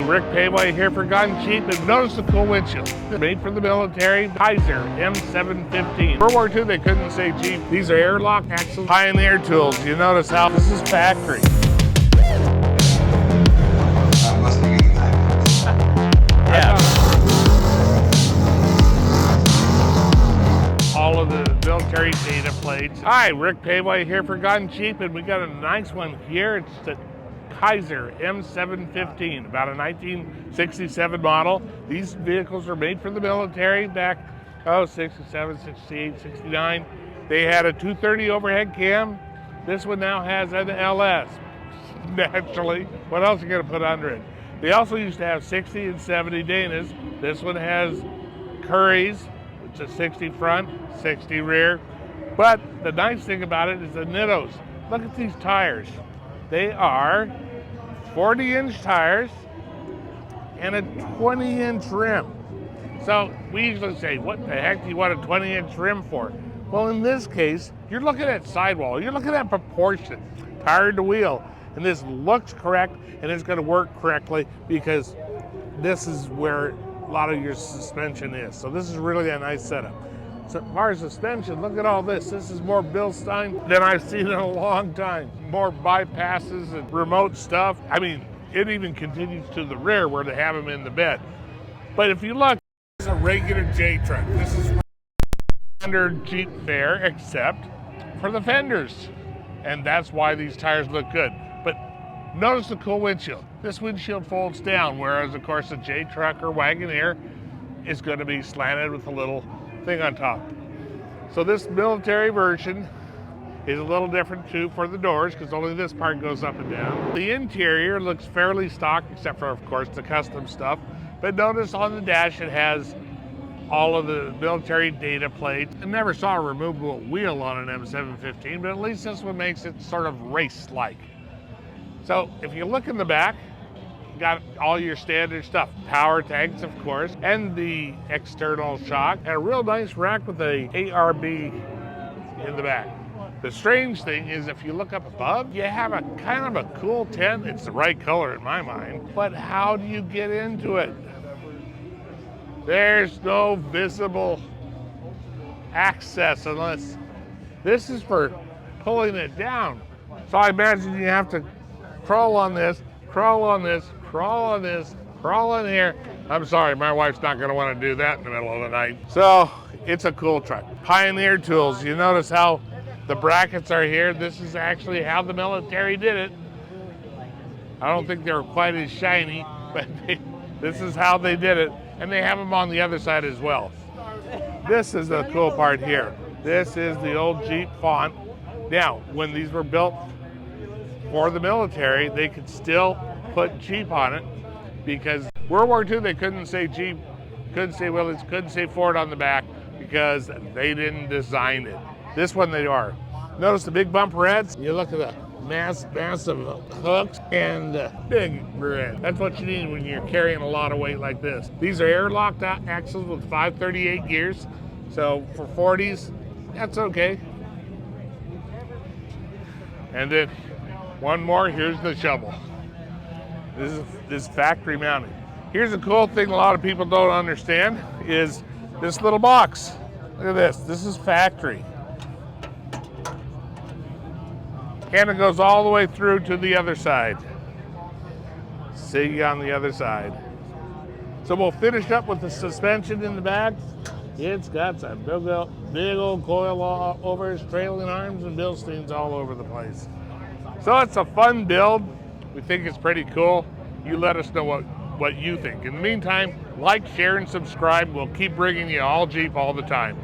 Rick Péwé here for Gun Cheap, and notice the cool windshield. Made for the military, Kaiser M715. World War II, they couldn't say cheap. These are airlock axles, Pioneer tools. You notice how this is factory. Yeah. All of the military data plates. Hi, Rick Péwé here for Gun Cheap, and we got a nice one here. It's the Kaiser M715, about a 1967 model. These vehicles were made for the military back, 67, 68, 69. They had a 230 overhead cam. This one now has an LS. Naturally, what else are you gonna put under it? They also used to have 60 and 70 Danas. This one has Curries, which is 60 front, 60 rear. But the nice thing about it is the Nittos. Look at these tires. They are 40-inch tires and a 20-inch rim. So we usually say, what the heck do you want a 20-inch rim for? Well, in this case, you're looking at sidewall. You're looking at proportion, tire to wheel. And this looks correct, and it's going to work correctly because this is where a lot of your suspension is. So this is really a nice setup. So as far as suspension, look at all this. This is more Bilstein than I've seen in a long time. More bypasses and remote stuff. I mean, it even continues to the rear where they have them in the bed. But if you look, this is a regular J truck. This is standard Jeep fare, except for the fenders. And that's why these tires look good. But notice the cool windshield. This windshield folds down, whereas of course a J truck or Wagoneer is going to be slanted with a little thing on top. So this military version is a little different too for the doors because only this part goes up and down. The interior looks fairly stock except for of course the custom stuff. But notice on the dash it has all of the military data plates. I never saw a removable wheel on an M715, but at least this one makes it sort of race-like. So if you look in the back, you got all your standard stuff. Powertanks, of course, and the external shock. And a real nice rack with a ARB in the back. The strange thing is if you look up above, you have a kind of a cool tent. It's the right color in my mind. But how do you get into it? There's no visible access unless this is for pulling it down. So I imagine you have to crawl on this, crawl on this, crawl on this, crawl in here. I'm sorry, my wife's not gonna wanna do that in the middle of the night. So it's a cool truck. Pioneer tools, you notice how the brackets are here. This is actually how the military did it. I don't think they were quite as shiny, but this is how they did it. And they have them on the other side as well. This is the cool part here. This is the old Jeep font. Now, when these were built for the military, they could still put Jeep on it because World War II, they couldn't say Jeep, couldn't say Willys, couldn't say Ford on the back because they didn't design it. This one they are. Notice the big bumperettes. You look at the massive hooks and big rear. That's what you need when you're carrying a lot of weight like this. These are airlocked axles with 538 gears. So for 40s, that's okay. And then one more, here's the shovel. This is factory mounted. Here's a cool thing a lot of people don't understand is this little box. Look at this. This is factory. And it goes all the way through to the other side. See you on the other side. So we'll finish up with the suspension in the back. It's got some big old coil all over its trailing arms and Bilsteins all over the place. So it's a fun build. We think it's pretty cool. You let us know what you think. In the meantime, like, share, and subscribe. We'll keep bringing you all Jeep all the time.